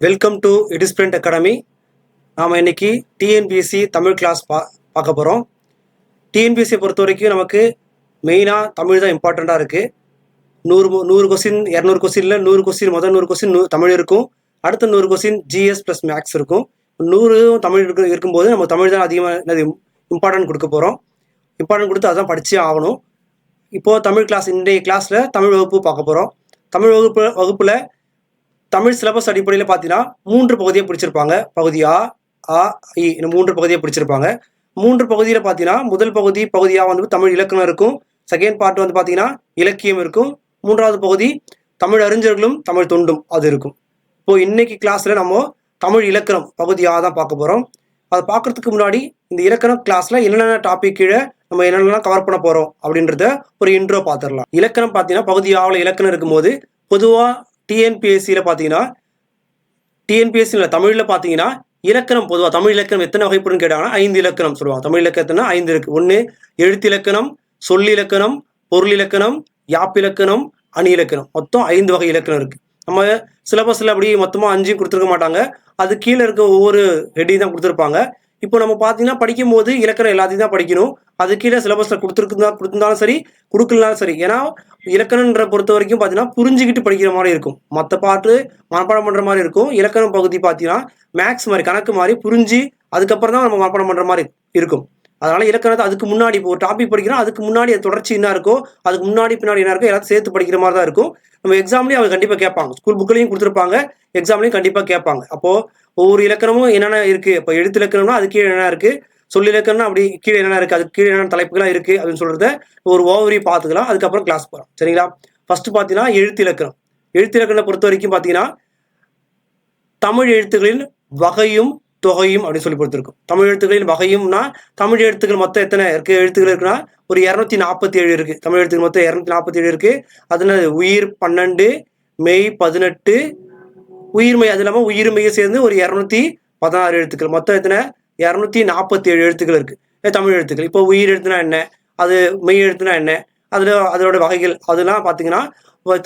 Welcome to இடிஸ்பிரண்ட் academy. நாம் இன்னைக்கு TNPSC Tamil class பார்க்க போகிறோம். டிஎன்பிஎஸ்சியை பொறுத்த வரைக்கும் நமக்கு மெயினாக தமிழ் தான் இம்பார்ட்டண்ட்டாக இருக்குது. 100 கொஸ்டின் 200 கொஸ்டினில் 100 கொஸ்டின் முதல் 100 கொஸ்டின் தமிழ் இருக்கும். அடுத்த 100 கொஸ்டின் ஜிஎஸ் ப்ளஸ் மேக்ஸ் இருக்கும். 100 தமிழ் இருக்கும்போது நம்ம தமிழ் தான் அதிகமாக இம்பார்ட்டன்ட் கொடுக்க போகிறோம். இம்பார்ட்டன்ட் கொடுத்து அதான் படித்தே ஆகணும். இப்போது தமிழ் கிளாஸ், இன்றைய கிளாஸில் தமிழ் வகுப்பு பார்க்க போகிறோம். தமிழ் வகுப்பில் தமிழ் சிலபஸ் அடிப்படையில் பார்த்தீங்கன்னா 3 பகுதியை பிடிச்சிருப்பாங்க. பகுதி ஆ, இ 3 பகுதியை பிடிச்சிருப்பாங்க. 3 பகுதியில் பார்த்தீங்கன்னா முதல் பகுதியாக வந்து தமிழ் இலக்கணம் இருக்கும். செகண்ட் பார்ட் வந்து பார்த்தீங்கன்னா இலக்கியம் இருக்கும். 3வது பகுதி தமிழ் அறிஞர்களும் தமிழ் தொண்டும் அது இருக்கும். இப்போது இன்னைக்கு கிளாஸில் நம்ம தமிழ் இலக்கணம் பகுதி ஆ தான் பார்க்க போகிறோம். அதை பார்க்குறதுக்கு முன்னாடி இந்த இலக்கணம் கிளாஸில் என்னென்ன டாபிக் கீழே நம்ம என்னென்னலாம் கவர் பண்ண போகிறோம் அப்படின்றத ஒரு இன்ட்ரோ பார்த்துடலாம். இலக்கணம் பார்த்தீங்கன்னா பகுதி ஆவில் இலக்கணம் இருக்கும்போது பொதுவாக டிஎன்பிஎஸ்சியில் பார்த்தீங்கன்னா தமிழில் பார்த்தீங்கன்னா இலக்கணம் பொதுவாக தமிழ் இலக்கணம் எத்தனை வகைப்படுன்னு கேட்டாங்கன்னா 5 இலக்கணம் சொல்லுவாங்க. தமிழ் இலக்கணம்னா 5 இருக்குது. 1 எழுத்திலக்கணம், சொல்லிலக்கணம், பொருள் இலக்கணம், யாப்பிலக்கணம், அணி இலக்கணம். மொத்தம் 5 வகை இலக்கணம் இருக்குது. நம்ம சிலபஸில் அப்படி மொத்தமாக 5 கொடுத்துருக்க மாட்டாங்க. அது கீழே இருக்க ஒவ்வொரு ஹெட்டையும் தான் கொடுத்துருப்பாங்க. இப்போ நம்ம பார்த்தீங்கன்னா படிக்கும் போது இலக்கணம் எல்லாத்தையும் தான் படிக்கணும். அது கீழே சிலபஸில் கொடுத்துருந்தாலும் சரி, கொடுக்கலனாலும் சரி. ஏன்னா இலக்கணன்ற பொறுத்த வரைக்கும் பார்த்தீங்கன்னா புரிஞ்சுக்கிட்டு படிக்கிற மாதிரி இருக்கும். மற்ற பாட்டு மனப்பாடம் பண்ணுற மாதிரி இருக்கும். இலக்கணம் பகுதி பார்த்தீங்கன்னா மேக்ஸ் மாதிரி, கணக்கு மாதிரி புரிஞ்சு அதுக்கப்புறம் தான் நம்ம மனப்பாடம் பண்ணுற மாதிரி இருக்கும். அதனால இலக்கணத்தை அதுக்கு முன்னாடி இப்போ ஒரு டாபிக் படிக்கிறோம், அதுக்கு முன்னாடி அது தொடர்ச்சி என்ன இருக்கோ, அதுக்கு முன்னாடி பின்னாடி என்ன இருக்கோ எல்லாத்தையும் சேர்த்து படிக்கிற மாதிரி தான் இருக்கும். நம்ம எக்ஸாம்லேயும் அவங்க கண்டிப்பாக கேட்பாங்க. ஸ்கூல் புக்லையும் கொடுத்துருப்பாங்க, எக்ஸாம்லையும் கண்டிப்பாக கேட்பாங்க. அப்போது ஒவ்வொரு இலக்கணமும் என்னென்ன இருக்குது, இப்போ எழுத்து இலக்கணம்னா அது கீழே என்ன இருக்குது, சொல்லி இலக்கணம்னா அப்படி கீழே என்னென்ன இருக்குது, அதுக்கு கீழே என்னென்ன தலைப்புகள்லாம் இருக்குது அப்படின்னு சொல்கிறத ஒரு ஓவரி பார்த்துக்கலாம். அதுக்கப்புறம் கிளாஸ் போகிறோம். சரிங்களா? ஃபஸ்ட்டு பார்த்தீங்கன்னா எழுத்து இலக்கணம். எழுத்து இலக்கணத்தை பொறுத்த வரைக்கும் பார்த்தீங்கன்னா தமிழ் எழுத்துக்களின் வகையும் தொகையும் அப்படின்னு சொல்லி கொடுத்துருக்கும். தமிழ் எழுத்துக்களின் வகையும்னா தமிழ் எழுத்துக்கள் மொத்தம் எத்தனை இருக்குது, எழுத்துக்கள் இருக்குன்னா ஒரு 247 இருக்குது. தமிழ் எழுத்துக்கள் மொத்தம் 247 இருக்குது. அதில் உயிர் 12, மெய் 18, உயிர்மெய், அது இல்லாமல் உயிர்மெய்யை சேர்ந்து ஒரு 216 எழுத்துக்கள். மொத்தம் எத்தனை 247 எழுத்துக்கள் இருக்குது தமிழ் எழுத்துக்கள். இப்போ உயிர் எழுத்துனா என்ன, அது மெய் எழுத்துனா என்ன, அதோட வகைகள் அதெல்லாம் பார்த்தீங்கன்னா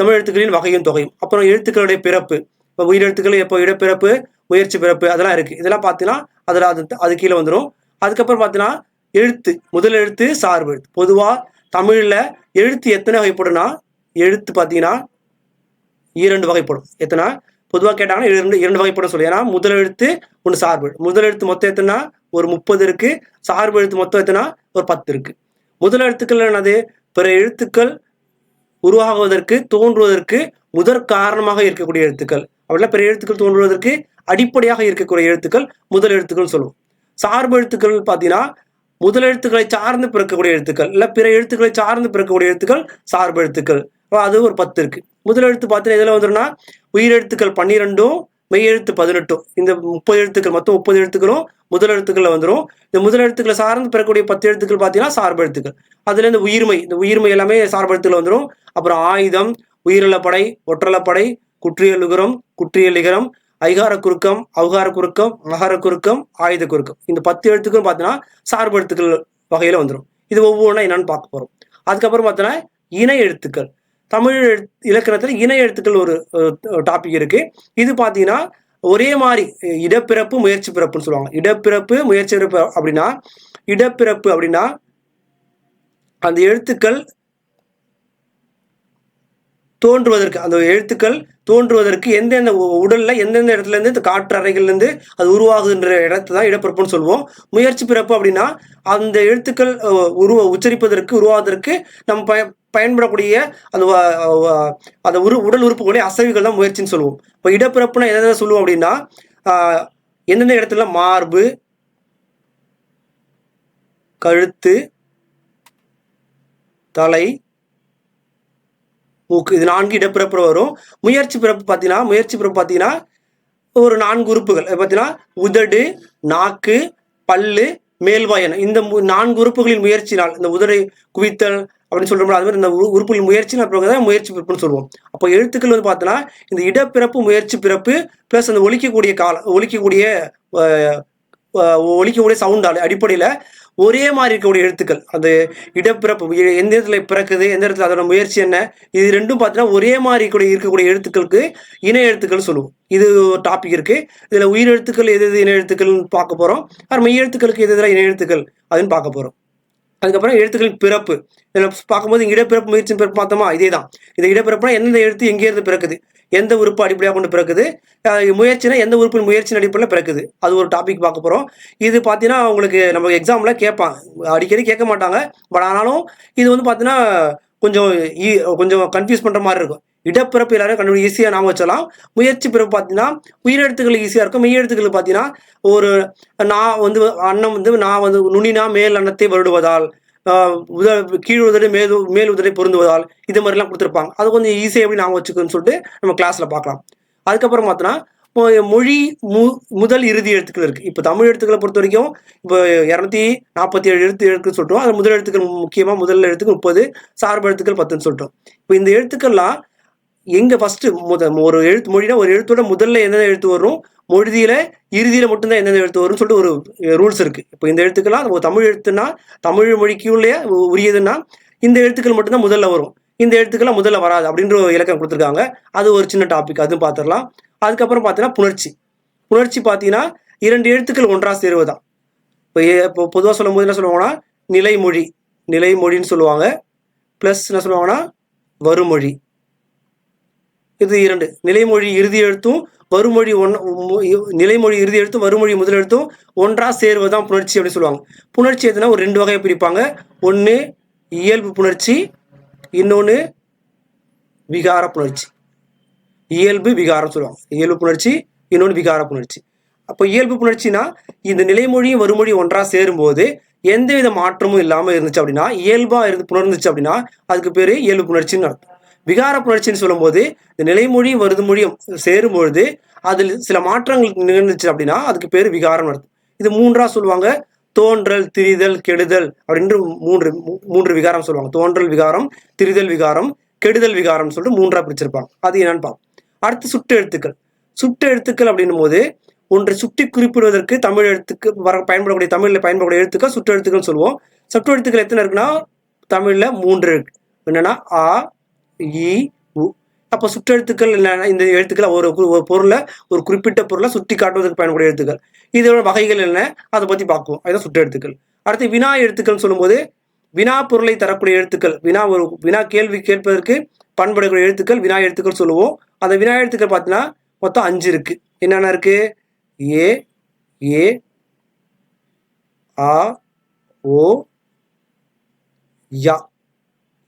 தமிழ் எழுத்துக்களின் வகையும் தொகையும். அப்புறம் எழுத்துக்களுடைய பிறப்பு, இப்போ உயிர் எழுத்துக்கள் எப்போ இடப்பிறப்பு, முயற்சி பிறப்பு அதெல்லாம் இருக்குது. இதெல்லாம் பார்த்தீங்கன்னா அதில் அது கீழே வந்துடும். அதுக்கப்புறம் பார்த்தீங்கன்னா எழுத்து, முதல் எழுத்து, சார்பு எழுத்து. பொதுவாக தமிழில் எழுத்து எத்தனை வகைப்படும்னா எழுத்து பார்த்தீங்கன்னா 2 வகைப்படும். எத்தனை பொதுவாக கேட்டாங்கன்னா 2 வகைப்படும் சொல்லி. ஏன்னா முதல் எழுத்து ஒன்று சார்பு. முதல் எழுத்து மொத்தம் எத்தனா ஒரு 30 இருக்குது. சார்பு எழுத்து மொத்தம் எத்தனா ஒரு 10 இருக்குது. முதல் எழுத்துக்கள் என்னது, பிற எழுத்துக்கள் உருவாகுவதற்கு தோன்றுவதற்கு முதற் காரணமாக இருக்கக்கூடிய எழுத்துக்கள். அப்படிலாம் பிற எழுத்துக்கள் தோன்றுவதற்கு அடிப்படையாக இருக்கக்கூடிய எழுத்துக்கள் முதல் எழுத்துக்கள் சொல்லுவோம். சார்பு எழுத்துக்கள் பார்த்தீங்கன்னா முதல் எழுத்துக்களை சார்ந்து பிறக்கக்கூடிய எழுத்துக்கள், இல்லை பிற எழுத்துக்களை சார்ந்து பிறக்கக்கூடிய எழுத்துக்கள் சார்பு எழுத்துக்கள். அது ஒரு 10 இருக்குது. முதல் எழுத்து பார்த்தீங்கன்னா இதில் வந்துடும்னா உயிரெழுத்துக்கள் 12, மெய் எழுத்து 18. இந்த 30 எழுத்துக்கள், மொத்தம் 30 எழுத்துக்களும் முதல் எழுத்துக்களில் வந்துடும். இந்த முதல் எழுத்துக்களை சார்ந்து பெறக்கூடிய 10 எழுத்துக்கள் பார்த்தீங்கன்னா சார்பு எழுத்துக்கள். அதில் இந்த உயிர்மை எல்லாமே சார்பு எழுத்துக்கள் வந்துடும். அப்புறம் ஆயுதம், உயிரிழப்படை, ஒற்றலப்படை, குற்றியலுகரம், குற்றியலிகரம், ஐகார குறுக்கம், அவுகார குறுக்கம், மகார குறுக்கம், ஆயுத குறுக்கம். இந்த 10 எழுத்துக்களும் பார்த்தீங்கன்னா சார்பு எழுத்துக்கள் வகையில் வந்துடும். இது ஒவ்வொன்றா என்னன்னு பார்க்க போகிறோம். அதுக்கப்புறம் பார்த்தோன்னா இணை எழுத்துக்கள். தமிழ் இலக்கணத்தில் இணை எழுத்துக்கள் ஒரு டாபிக் இருக்குது. இது பார்த்தீங்கன்னா ஒரே மாதிரி இடப்பிறப்பு முயற்சி பிறப்புன்னு சொல்லுவாங்க. இடப்பிறப்பு முயற்சி பிறப்பு அப்படின்னா, இடப்பிறப்பு அப்படின்னா அந்த எழுத்துக்கள் தோன்றுவதற்கு, அந்த எழுத்துக்கள் தோன்றுவதற்கு எந்தெந்த உடல்ல எந்தெந்த இடத்துல இருந்து இந்த காற்று அறைகள்லேருந்து அது உருவாகுகின்ற இடத்தை தான் இடப்பிறப்புன்னு சொல்லுவோம். முயற்சி பிறப்பு அப்படின்னா அந்த எழுத்துக்கள் உச்சரிப்பதற்கு உருவாவதற்கு நம்ம பயன்படக்கூடிய அந்த உடல் உறுப்புகளுடைய அசைவுகள் தான் முயற்சின்னு சொல்லுவோம். இப்போ இடப்பிறப்புனா எதை சொல்லுவோம் அப்படின்னா எந்தெந்த இடத்துல மார்பு, கழுத்து, தலை, மூக்கு, இது 4 இடப்பிறப்பு வரும். முயற்சி பிறப்பு பார்த்தீங்கன்னா ஒரு 4 உறுப்புகள் பார்த்தீங்கன்னா உதடு, நாக்கு, பல்லு, மேல்வாயன். இந்த 4 உறுப்புகளின் முயற்சினால் இந்த உதடை குவித்தல் அப்படின்னு சொல்கிறோம். அது மாதிரி இந்த உறுப்புகளின் முயற்சினால் தான் முயற்சி பிறப்புன்னு சொல்லுவோம். அப்போ எழுத்துக்கள் வந்து பார்த்தோன்னா இந்த இடப்பிறப்பு முயற்சி பிறப்பு ப்ளஸ் அந்த ஒலிக்கக்கூடிய ஒலிக்கக்கூடிய சவுண்டால் அடிப்படையில் ஒரே மாதிரி இருக்கக்கூடிய எழுத்துக்கள், அந்த இடப்பிறப்பு எந்த இடத்துல பிறக்குது, எந்த இடத்துல அதோட முயற்சி என்ன, இது ரெண்டும் பார்த்தீங்கன்னா ஒரே மாதிரி இருக்கக்கூடிய எழுத்துக்களுக்கு இணை எழுத்துக்கள் சொல்லுவோம். இது ஒரு டாபிக் இருக்கு. இதுல உயிர் எழுத்துக்கள் எது எது இணை எழுத்துக்கள்னு பார்க்க போறோம். மெய் எழுத்துக்களுக்கு எது எதுல இணை எழுத்துக்கள் அதுன்னு பார்க்க போறோம். அதுக்கப்புறம் எழுத்துக்களின் பிறப்பு. இதில் பார்க்கும்போது இடப்பிறப்பு முயற்சி பிறப்பு பார்த்தோமா, இதே தான். இந்த இடப்பிறப்புனா எந்தெந்த எழுத்து எங்கேருந்து பிறக்குது, எந்த உறுப்பு அடிப்படையாக கொண்டு பிறக்குது, முயற்சினா எந்த உறுப்பின் முயற்சியின் அடிப்படையில் பிறக்குது, அது ஒரு டாபிக் பார்க்க போகிறோம். இது பார்த்தீங்கன்னா உங்களுக்கு நம்ம எக்ஸாமில் கேட்பாங்க, அடிக்கடி கேட்க மாட்டாங்க. பட் ஆனாலும் இது வந்து பார்த்தீங்கன்னா கொஞ்சம் கன்ஃபியூஸ் பண்ணுற மாதிரி இருக்கும். இடப்பிறப்பு எல்லாரும் கண்டுபிடி ஈஸியாக நாம வச்சலாம். முயற்சி பிறப்பு பார்த்தீங்கன்னா உயிரெழுத்துக்கள் ஈஸியாக இருக்கும். மெய் எழுத்துக்கள் பார்த்தீங்கன்னா ஒரு நான் வந்து அன்னம் வந்து நான் வந்து நுனினா மேல் அன்னத்தை வருடுவதால், கீழ் உதடு மேல் உதடை பொருந்துவதால், இது மாதிரிலாம் கொடுத்துருப்பாங்க. அது கொஞ்சம் ஈஸியாக எப்படி நாம வச்சுக்கணும்னு சொல்லிட்டு நம்ம கிளாஸ்ல பார்க்கலாம். அதுக்கப்புறம் பார்த்தோன்னா மொழி முதல் இறுதி எழுத்துக்கள் இருக்கு. இப்போ தமிழ் எழுத்துக்களை பொறுத்த வரைக்கும் இப்போ 247 எழுத்துக்கள் சொல்லிட்டோம். அது முதல் எழுத்துக்கள் முக்கியமாக முதல் எழுத்துக்கள் 30, சார்பு எழுத்துக்கள் 10ன்னு சொல்லிட்டோம். இப்போ இந்த எழுத்துக்கள்லாம் எங்க ஃபர்ஸ்ட் ஒரு எழுத்து மொழினா ஒரு எழுத்தோட முதல்ல எந்தெந்த எழுத்து வரும், மொழியில இறுதியில மட்டும்தான் எந்தெந்த எழுத்து வரும்னு சொல்லிட்டு ஒரு ரூல்ஸ் இருக்கு. இப்போ இந்த எழுத்துக்கள்லாம் ஒரு தமிழ் எழுத்துனா தமிழ் மொழிக்குள்ளே உரியதுன்னா இந்த எழுத்துக்கள் மட்டும்தான் முதல்ல வரும், இந்த எழுத்துக்கள்லாம் முதல்ல வராது அப்படின்ற ஒரு இலக்கம் கொடுத்துருக்காங்க. அது ஒரு சின்ன டாபிக், அதுவும் பார்த்துடலாம். அதுக்கப்புறம் பார்த்தீங்கன்னா புணர்ச்சி பார்த்தீங்கன்னா 2 எழுத்துக்கள் ஒன்றா சேருவதான். இப்போ பொதுவாக சொல்லும் போது என்ன சொல்லுவாங்கன்னா நிலைமொழின்னு சொல்லுவாங்க. பிளஸ் என்ன சொல்லுவாங்கன்னா வருமொழி. இது 2 நிலைமொழி இறுதி எழுத்தும் வருமொழி நிலைமொழி இறுதி எழுத்தும் வருமொழி முதல் எழுத்தும் ஒன்றா சேருவதுதான் புணர்ச்சி அப்படின்னு சொல்லுவாங்க. புணர்ச்சி எதுனா ஒரு 2 வகையை பிரிப்பாங்க. ஒன்று இயல்பு புணர்ச்சி, இன்னொன்று விகார புணர்ச்சி. இயல்பு விகாரம் சொல்லுவாங்க. இயல்பு புணர்ச்சி, இன்னொன்று விகார புணர்ச்சி. அப்போ இயல்பு புணர்ச்சினா இந்த நிலைமொழியும் வருமொழி ஒன்றா சேரும்போது எந்தவித மாற்றமும் இல்லாமல் இருந்துச்சு அப்படின்னா, இயல்பா புணர்ந்துச்சு அப்படின்னா அதுக்கு பேரு இயல்பு புணர்ச்சின்னு அர்த்தம். விகார புணர்ச்சின்னு சொல்லும்போது இந்த நிலைமொழியும் வருதுமொழியும் சேரும்பொழுது அதில் சில மாற்றங்கள் நிகழ்ந்துச்சு அப்படின்னா அதுக்கு பேரு விகாரம் அர்த்தம். இது 3ஆ சொல்லுவாங்க. தோன்றல், திரிதல், கெடுதல் அப்படின்ற மூன்று விகாரம் சொல்லுவாங்க. தோன்றல் விகாரம், திரிதல் விகாரம், கெடுதல் விகாரம் சொல்லிட்டு 3ஆ பிரிச்சிருப்பாங்க. அது என்னன்னு பார்ப்போம். அடுத்து சுட்டு எழுத்துக்கள் அப்படின்னும் போது ஒன்றை சுட்டி குறிப்பிடுவதற்கு தமிழ் எழுத்துக்கு பயன்படக்கூடிய தமிழில் பயன்படக்கூடிய எழுத்துக்கள் சுட்டு எழுத்துக்கள் சொல்லுவோம். சுட்டு எழுத்துக்கள் எத்தனை இருக்குன்னா தமிழ்ல 3 இருக்கு. என்னன்னா ஆ, இ, உ. அப்போ சுற்றெழுத்துக்கள் என்னன்னா இந்த எழுத்துக்களை ஒரு பொருளை ஒரு குறிப்பிட்ட பொருளை சுட்டி காட்டுவதற்கு பயன்படக்கூடிய எழுத்துக்கள். இதோட வகைகள் என்ன அதை பத்தி பார்ப்போம். அதுதான் சுற்றெழுத்துக்கள். அடுத்து வினா எழுத்துக்கள் சொல்லும்போது வினா பொருளை தரக்கூடிய எழுத்துக்கள், வினா கேள்வி கேட்பதற்கு பயன்படக்கூடிய எழுத்துக்கள் வினா எழுத்துக்கள் சொல்லுவோம். அந்த வினா எழுத்துக்கள் பார்த்தீங்கன்னா மொத்தம் 5 இருக்கு. என்னென்ன இருக்கு? ஏ, ஆ, ஓ, யா.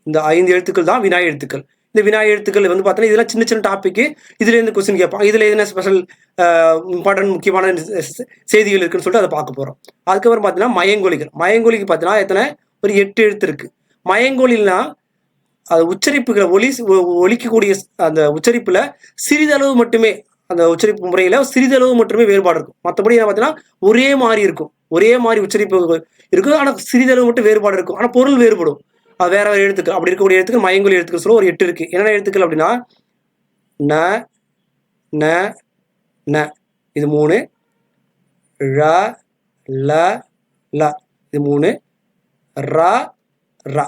இந்த 5 எழுத்துக்கள் தான் வினா எழுத்துக்கள். இந்த வினா எழுத்துக்கள் வந்து பார்த்தீங்கன்னா இதெல்லாம் சின்ன சின்ன டாபிக். இதுல இருந்து கொஸ்டின் கேட்பாங்க. இதுல என்ன ஸ்பெஷல் இம்பார்ட்டன்ட் முக்கியமான செய்திகள் இருக்குன்னு சொல்லிட்டு அதை பார்க்க போறோம். அதுக்கப்புறம் பார்த்தீங்கன்னா மயங்கொலிக்கு பார்த்தீங்கன்னா எத்தனை? ஒரு 8 எழுத்து இருக்கு. மயங்கொலினா அது உச்சரிப்புகளை ஒலிக்கக்கூடிய அந்த உச்சரிப்புல சிறிதளவு மட்டுமே, அந்த உச்சரிப்பு முறையில சிறிதளவு மட்டுமே வேறுபாடு இருக்கும். மற்றபடி என்ன பார்த்தீங்கன்னா ஒரே மாதிரி இருக்கும், ஒரே மாதிரி உச்சரிப்பு இருக்கும். ஆனா சிறிதளவு மட்டும் வேறுபாடு இருக்கும். ஆனா பொருள் வேறுபடும். அது வேற எழுத்துக்கள். அப்படி இருக்கக்கூடிய எழுத்துக்கள் மயங்கொலி எழுத்துக்கள் சொல்ல ஒரு 8 இருக்கு. என்னென்ன எழுத்துக்கள் அப்படின்னா ந, ந, ந இது 3, ழ, ல, ல இது 3, ர, ர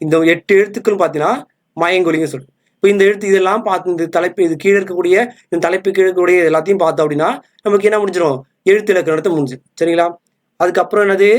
இந்த 8 எழுத்துக்கள் பார்த்தீங்கன்னா மயங்கொலின்னு சொல்லுது. இப்போ இந்த எழுத்து இதெல்லாம் பார்த்து இந்த தலைப்பு இது கீழே இருக்கக்கூடிய இந்த தலைப்பு கீழே இருக்கக்கூடிய எல்லாத்தையும் பார்த்தோம் அப்படின்னா நமக்கு என்ன முடிஞ்சிடும்? எழுத்து இலக்கணத்தை முடிஞ்சு. சரிங்களா? அதுக்கப்புறம் என்னது?